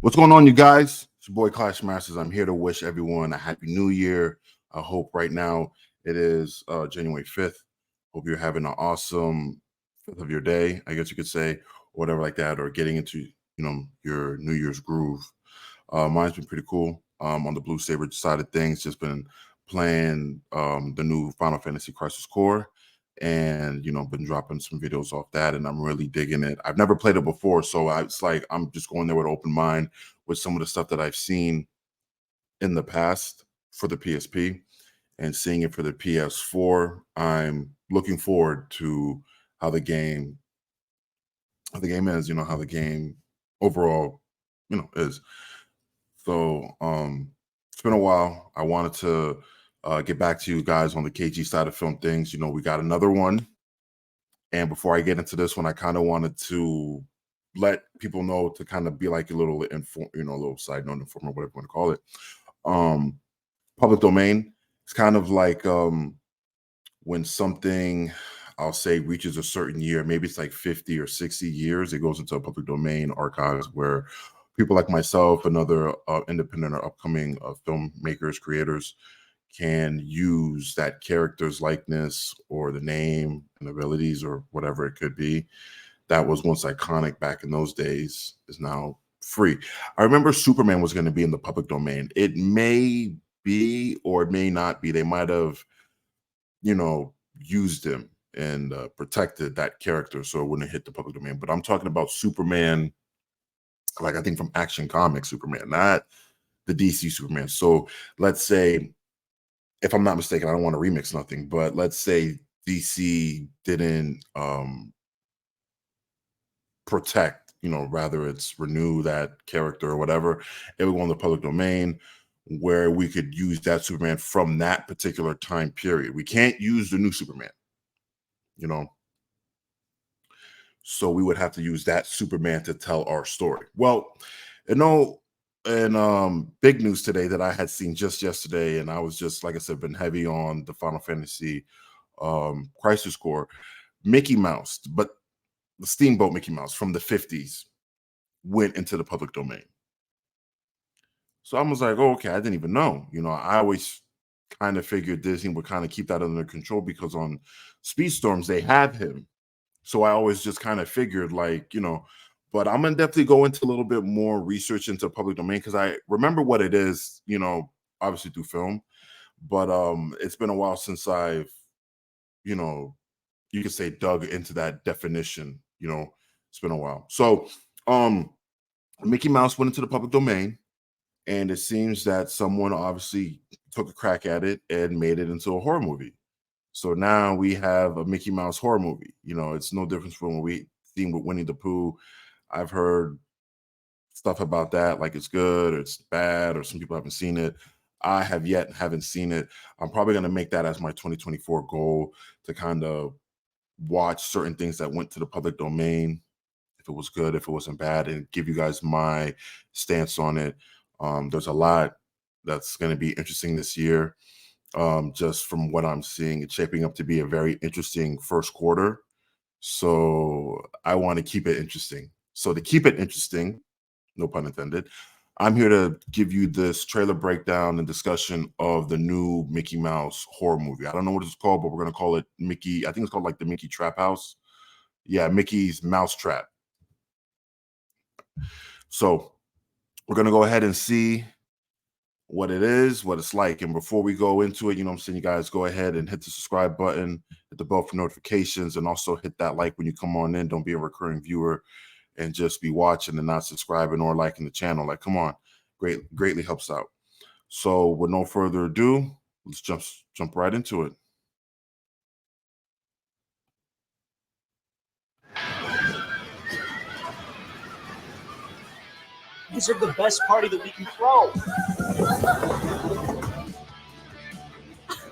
What's going on, you guys? It's your boy Clash Masters. I'm here to wish everyone a happy new year. I hope right now it is January 5th. Hope you're having an awesome 5th of your day, I guess you could say, or whatever like that, or getting into your New Year's groove. Mine's been pretty cool. On the Blue Saber side of things, just been playing the new Final Fantasy Crisis Core, and been dropping some videos off that, and I'm really digging it. I've never played it before, so it's like I'm just going there with an open mind with some of the stuff that I've seen in the past for the PSP and seeing it for the PS4. I'm looking forward to how the game is, how the game overall, is. So it's been a while. I wanted to get back to you guys on the KG side of film things. We got another one. And before I get into this one, I kind of wanted to let people know, to kind of be like a little a little side note, informer, whatever you want to call it. Public domain. It's kind of like when something, I'll say, reaches a certain year, maybe it's like 50 or 60 years, it goes into a public domain archives where people like myself and other independent or upcoming filmmakers, creators can use that character's likeness or the name and abilities or whatever it could be that was once iconic back in those days is now free. I remember Superman was going to be in the public domain. It may be or it may not be. They might have, used him and protected that character so it wouldn't hit the public domain. But I'm talking about Superman, like I think from Action Comics Superman, not the DC Superman. So let's say, if I'm not mistaken, I don't want to remix nothing, but let's say DC didn't protect, rather it's renew that character or whatever, it would go in the public domain where we could use that Superman from that particular time period. We can't use the new Superman, so we would have to use that Superman to tell our story. Well, and big news today that I had seen just yesterday, and I was just, like I said, been heavy on the Final Fantasy Crisis Core. Mickey Mouse, but the Steamboat Mickey Mouse from the 50s went into the public domain. So I was like, oh, okay, I didn't even know. I always kind of figured Disney would kind of keep that under control because on Speedstorms they have him. So I always just kind of figured, like, but I'm gonna definitely go into a little bit more research into public domain because I remember what it is, obviously through film, but it's been a while since I've, you could say, dug into that definition. It's been a while. So Mickey Mouse went into the public domain, and it seems that someone obviously took a crack at it and made it into a horror movie. So now we have a Mickey Mouse horror movie. It's no difference from what we seen with Winnie the Pooh. I've heard stuff about that, like it's good or it's bad, or some people haven't seen it. I haven't seen it. I'm probably going to make that as my 2024 goal, to kind of watch certain things that went to the public domain, if it was good, if it wasn't bad, and give you guys my stance on it. There's a lot that's going to be interesting this year. Just from what I'm seeing, it's shaping up to be a very interesting first quarter. So I want to keep it interesting. So to keep it interesting, no pun intended, I'm here to give you this trailer breakdown and discussion of the new Mickey Mouse horror movie. I don't know what it's called, but we're going to call it Mickey. I think it's called like the Mickey Trap House. Yeah, Mickey's Mouse Trap. So we're going to go ahead and see what it is, what it's like. And before we go into it, I'm saying, you guys go ahead and hit the subscribe button, hit the bell for notifications, and also hit that like when you come on in. Don't be a recurring viewer and just be watching and not subscribing or liking the channel. Like, come on, greatly helps out. So with no further ado, let's jump right into it. These are the best party that we can throw.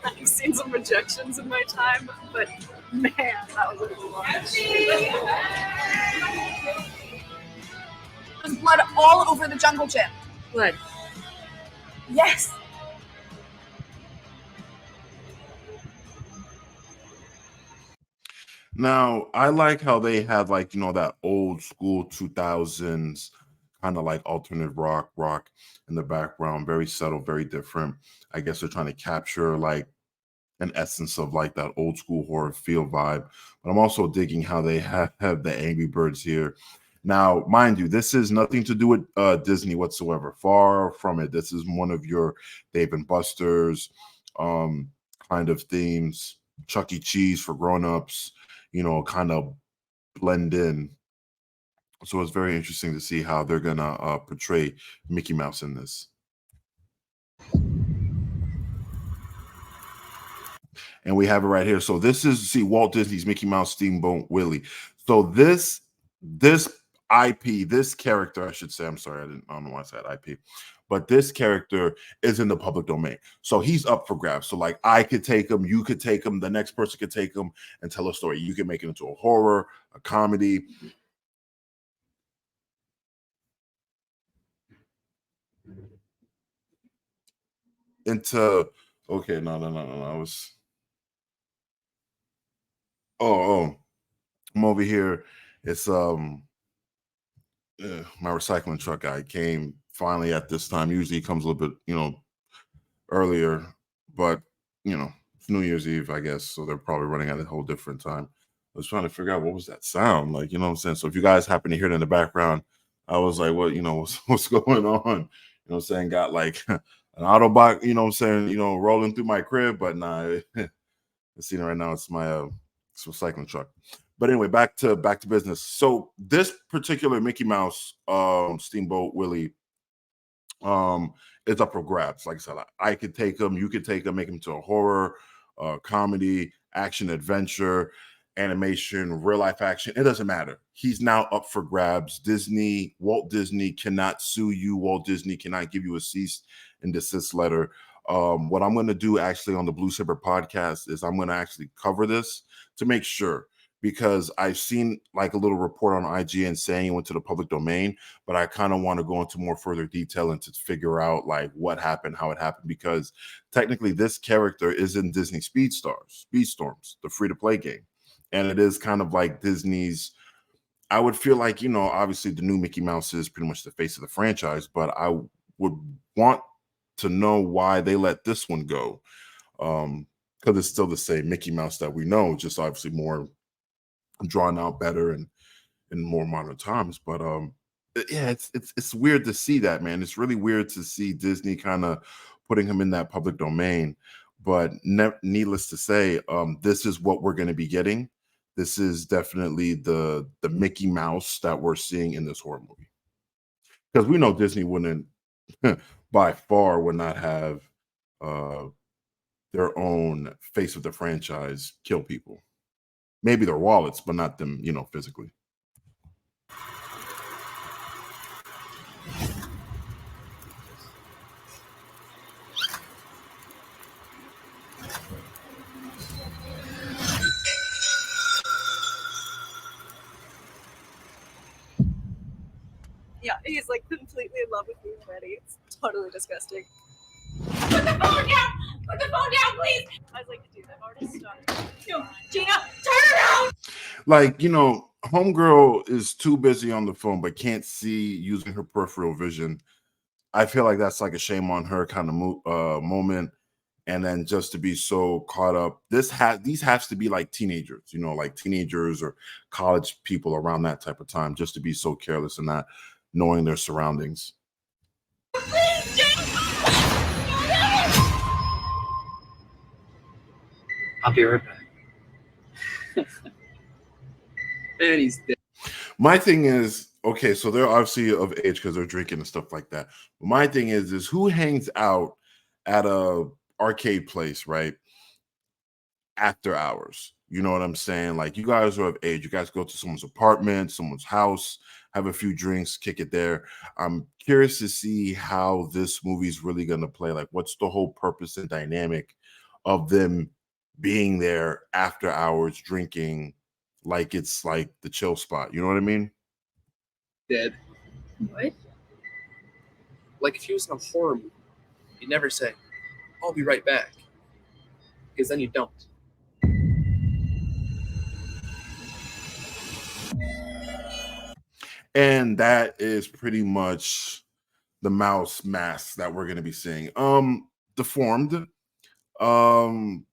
I've seen some rejections in my time, but man, that was a cool one. There's blood all over the jungle gym. Blood. Yes. Now, I like how they had like, that old school 2000s kind of like alternate rock in the background, very subtle, very different. I guess they're trying to capture like an essence of like that old school horror feel vibe. But I'm also digging how they have the Angry Birds here. Now, mind you, this is nothing to do with Disney whatsoever. Far from it. This is one of your Dave and Buster's um, kind of themes. Chuck E. Cheese for grown-ups, kind of blend in. So it's very interesting to see how they're gonna portray Mickey Mouse in this. And we have it right here. So this is Walt Disney's Mickey Mouse Steamboat Willie. So this IP, this character, I should say, I'm sorry, I don't know why I said IP, but this character is in the public domain. So he's up for grabs. So like I could take him, you could take him, the next person could take him and tell a story. You can make it into a horror, a comedy. Okay, no. I was oh, I'm over here. It's my recycling truck guy came finally at this time. Usually he comes a little bit, earlier, but it's New Year's Eve, I guess. So they're probably running at a whole different time. I was trying to figure out what was that sound like, what I'm saying? So if you guys happen to hear it in the background, I was like, what, what's going on? You know what I'm saying? Got like an Autobot, what I'm saying, rolling through my crib, but nah, the scene right now, it's my it's a recycling truck. But anyway, back to business. So this particular Mickey Mouse Steamboat Willie is up for grabs. Like I said, I could take him, you could take him, make him to a horror, comedy, action, adventure, animation, real life action. It doesn't matter. He's now up for grabs. Walt Disney cannot sue you. Walt Disney cannot give you a cease and desist letter. What I'm going to do actually on the Blue Zipper podcast is I'm going to actually cover this to make sure, because I've seen like a little report on IGN saying it went to the public domain, but I kind of want to go into more further detail and to figure out like what happened, how it happened, because technically this character is in Disney Speedstorms, the free-to-play game. And it is kind of like Disney's, I would feel like, obviously the new Mickey Mouse is pretty much the face of the franchise, but I would want to know why they let this one go. Because it's still the same Mickey Mouse that we know, just obviously more drawn out, better, and in more modern times. But yeah, it's weird to see that, man. It's really weird to see Disney kind of putting him in that public domain. But needless to say, this is what we're going to be getting. This is definitely the Mickey Mouse that we're seeing in this horror movie, because we know Disney wouldn't by far would not have their own face of the franchise kill people. Maybe their wallets, but not them, physically. Yeah, he's like completely in love with me already. It's totally disgusting. Put the phone down! Put the phone down, please! I was like, dude, I've already started. No, Gina, turn around! Like, homegirl is too busy on the phone, but can't see using her peripheral vision. I feel like that's like a shame on her kind of moment. And then just to be so caught up, these have to be like teenagers, like teenagers or college people around that type of time, just to be so careless and not knowing their surroundings. Please, Gina! I'll be right back. And he's dead. My thing is, okay, so they're obviously of age because they're drinking and stuff like that. But my thing is who hangs out at a arcade place, right, after hours? You know what I'm saying? Like, you guys are of age. You guys go to someone's apartment, someone's house, have a few drinks, kick it there. I'm curious to see how this movie's really going to play. Like, what's the whole purpose and dynamic of them being there after hours drinking, like it's like the chill spot? You know what I mean? Dead. What? Like if he was in a horror movie, you'd never say, I'll be right back. Because then you don't. And that is pretty much the mouse mask that we're gonna be seeing. Deformed. Um,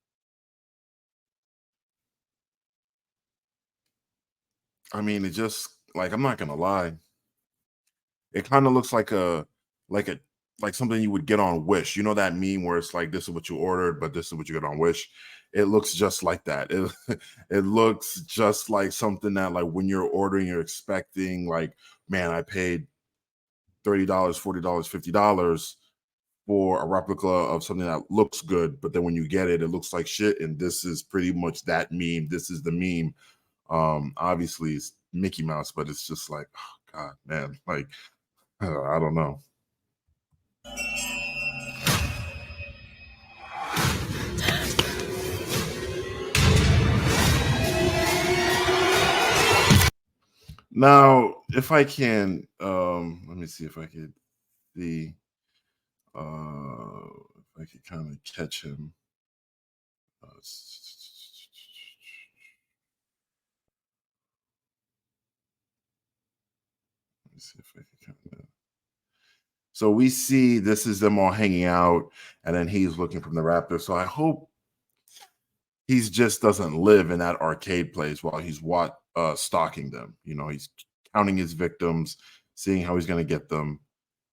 I mean, it just like I'm not gonna lie, it kind of looks like a like something you would get on Wish. You know that meme where it's like this is what you ordered, but this is what you get on Wish. It looks just like that. It it looks just like something that like when you're ordering, you're expecting like, man, I paid $30, $40, $50 for a replica of something that looks good, but then when you get it, it looks like shit. And this is pretty much that meme. This is the meme. Obviously it's Mickey Mouse, but it's just like, oh God, man, like I don't know. Now, if I can, let me see if I could see, if I could kind of catch him. Let me see if I can kind of. So we see this is them all hanging out, and then he's looking from the Raptor. So I hope he's just doesn't live in that arcade place while he's stalking them. You know, he's counting his victims, seeing how he's going to get them.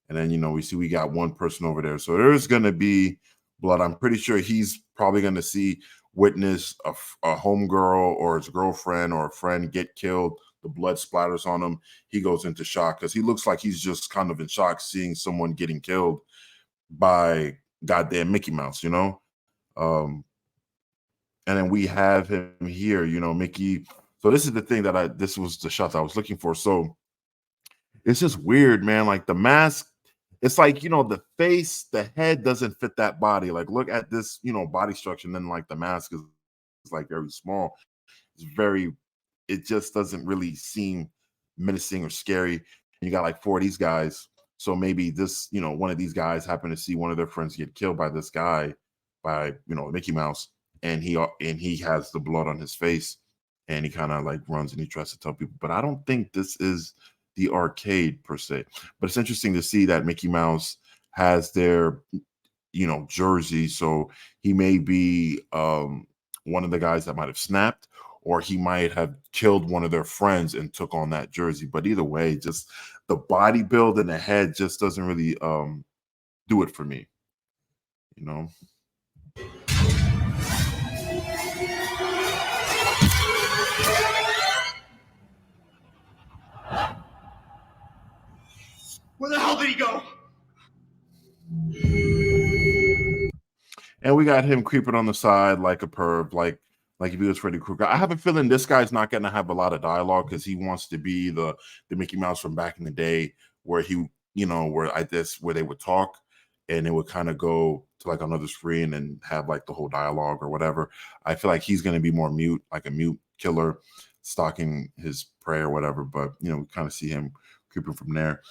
And then, you know, we see we got one person over there. So there's going to be blood. I'm pretty sure he's probably going to witness a homegirl or his girlfriend or a friend get killed. The blood splatters on him. He goes into shock because he looks like he's just kind of in shock seeing someone getting killed by goddamn Mickey Mouse, you know? And then we have him here, you know, Mickey. So this is the thing this was the shot I was looking for. So it's just weird, man. Like the mask, it's like, you know, the face, the head doesn't fit that body. Like, look at this, you know, body structure. And then like the mask is like very small. It just doesn't really seem menacing or scary. And you got like 4 of these guys. So maybe this, you know, one of these guys happened to see one of their friends get killed by this guy, by, you know, Mickey Mouse. And he has the blood on his face, and he kind of like runs and he tries to tell people. But I don't think this is the arcade per se. But it's interesting to see that Mickey Mouse has their, you know, jersey. So he may be one of the guys that might have snapped, or he might have killed one of their friends and took on that jersey. But either way, just the body build and the head just doesn't really do it for me, you know. Where the hell did he go? And we got him creeping on the side like a perv, like if he was Freddy Krueger. I have a feeling this guy's not going to have a lot of dialogue because he wants to be the Mickey Mouse from back in the day, where he, you know, where they would talk, and it would kind of go to like another screen and have like the whole dialogue or whatever. I feel like he's going to be more mute, like a mute killer, stalking his prey or whatever. But you know, we kind of see him creeping from there.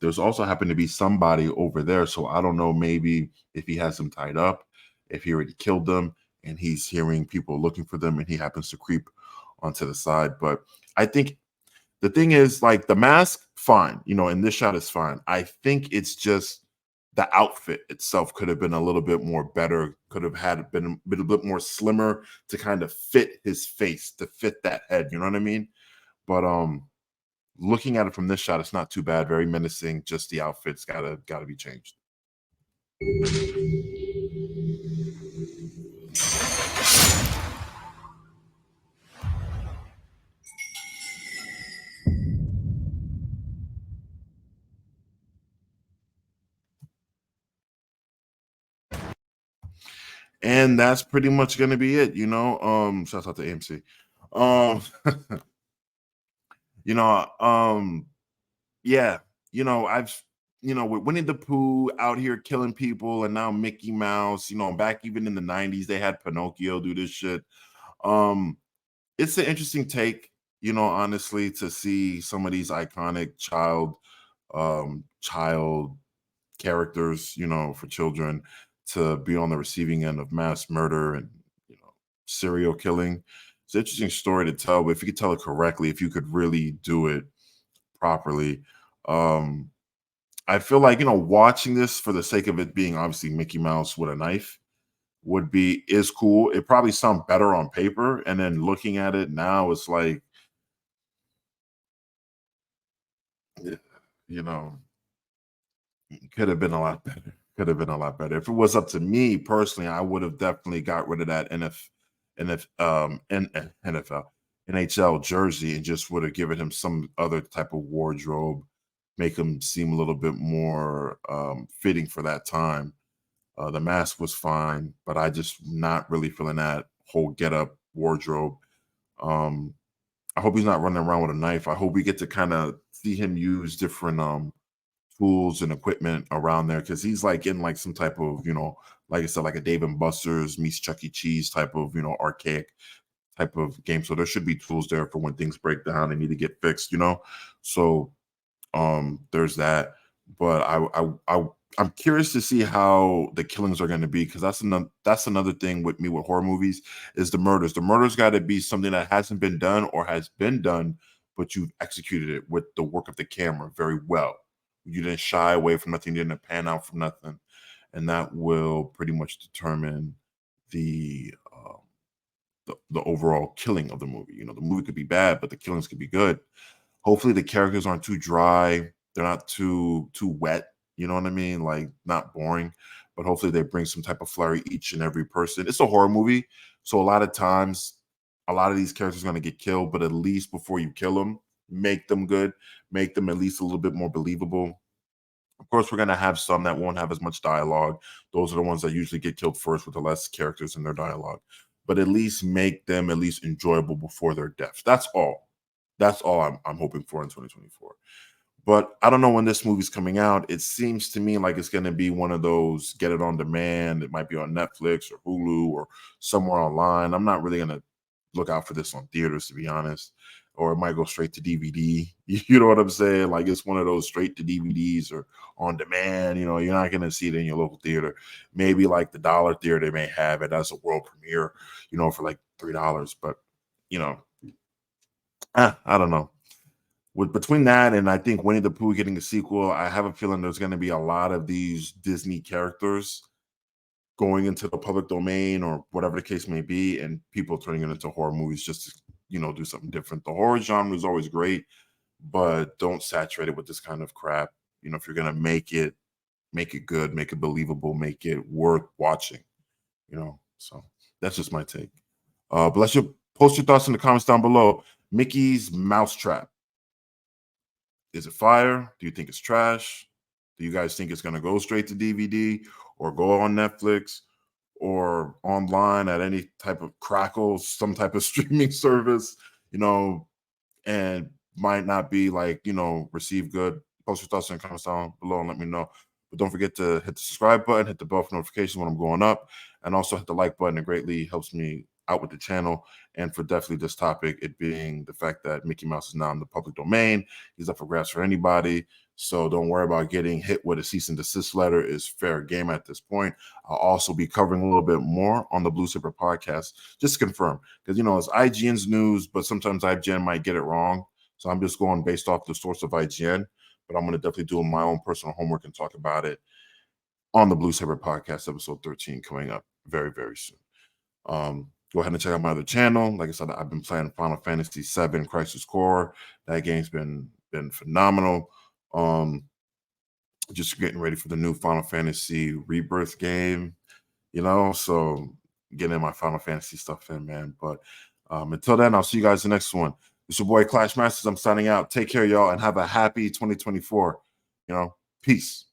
There's also happened to be somebody over there, so I don't know, maybe if he has them tied up, if he already killed them and he's hearing people looking for them and he happens to creep onto the side. But I think the thing is, like, the mask, fine, you know, and this shot is fine. I think it's just the outfit itself could have been a little bit more better, could have been a bit more slimmer to kind of fit his face, to fit that head, you know what I mean? But looking at it from this shot, it's not too bad. Very menacing. Just the outfit's gotta be changed. And that's pretty much gonna be it, you know. Shout out to AMC. You know, yeah, you know, with Winnie the Pooh out here killing people, and now Mickey Mouse, you know, back even in the 90s, they had Pinocchio do this shit. It's an interesting take, you know, honestly, to see some of these iconic child characters, you know, for children to be on the receiving end of mass murder and, you know, serial killing. It's an interesting story to tell, but if you could tell it correctly, if you could really do it properly. I feel like, watching this for the sake of it being obviously Mickey Mouse with a knife is cool. It probably sound better on paper, and then looking at it now, it's like, you know, could have been a lot better. Could have been a lot better. If it was up to me personally, I would have definitely got rid of that NFL, NHL jersey and just would have given him some other type of wardrobe, make him seem a little bit more fitting for that time. The mask was fine, but I just not really feeling that whole get up wardrobe. I hope he's not running around with a knife. I hope we get to kind of see him use different tools and equipment around there, because he's like in like some type of, like I said, like a Dave and Buster's meets Chuck E. Cheese type of, archaic type of game. So there should be tools there for when things break down and need to get fixed, So there's that. But I'm curious to see how the killings are going to be, because that's another thing with me with horror movies is the murders. The murders got to be something that hasn't been done or has been done, but you've executed it with the work of the camera very well. You didn't shy away from nothing, you didn't pan out from nothing, and that will pretty much determine the overall killing of the movie. The movie could be bad, but the killings could be good. Hopefully, the characters aren't too dry. They're not too wet. You know what I mean? Like, not boring, but hopefully they bring some type of flurry each and every person. It's a horror movie, so a lot of times, a lot of these characters are going to get killed, but at least before you kill them, make them good, make them at least a little bit more believable. Of course, we're going to have some that won't have as much dialogue. Those are the ones that usually get killed first with the less characters in their dialogue. But at least make them at least enjoyable before their death. That's all. That's all I'm hoping for in 2024. But I don't know when this movie's coming out. It seems to me like it's going to be one of those get it on demand. It might be on Netflix or Hulu or somewhere online. I'm not really going to look out for this on theaters, to be honest. Or it might go straight to DVD. You know what I'm saying? Like, it's one of those straight to DVDs or on demand. You're not going to see it in your local theater. Maybe like the dollar theater, they may have it as a world premiere, for like $3. But, I don't know. Between that and I think Winnie the Pooh getting a sequel, I have a feeling there's going to be a lot of these Disney characters going into the public domain or whatever the case may be, and people turning it into horror movies just to, do something different. The horror genre is always great, but don't saturate it with this kind of crap. If you're going to make it good, make it believable, make it worth watching, So that's just my take. Post your thoughts in the comments down below. Mickey's Mousetrap. Is it fire? Do you think it's trash? Do you guys think it's going to go straight to DVD or go on Netflix or online at any type of Crackle, some type of streaming service, and might not be like, received good? Post your thoughts in the comments down below and let me know. But don't forget to hit the subscribe button, hit the bell for notifications when I'm going up, and also hit the like button. It greatly helps me out with the channel. And for definitely this topic, it being the fact that Mickey Mouse is now in the public domain. He's up for grabs for anybody. So don't worry about getting hit with a cease and desist letter. Is fair game at this point. I'll also be covering a little bit more on the Blue Zipper podcast, just to confirm, because it's IGN's news, but sometimes IGN might get it wrong. So I'm just going based off the source of IGN, but I'm going to definitely do my own personal homework and talk about it on the Blue Zipper podcast, episode 13, coming up very, very soon. Go ahead and check out my other channel. Like I said, I've been playing Final Fantasy VII Crisis Core. That game's been phenomenal. Just getting ready for the new Final Fantasy Rebirth game, so getting my Final Fantasy stuff in, man. But until then, I'll see you guys in the next one. It's your boy Clash Masters. I'm signing out. Take care, y'all, and have a happy 2024. Peace.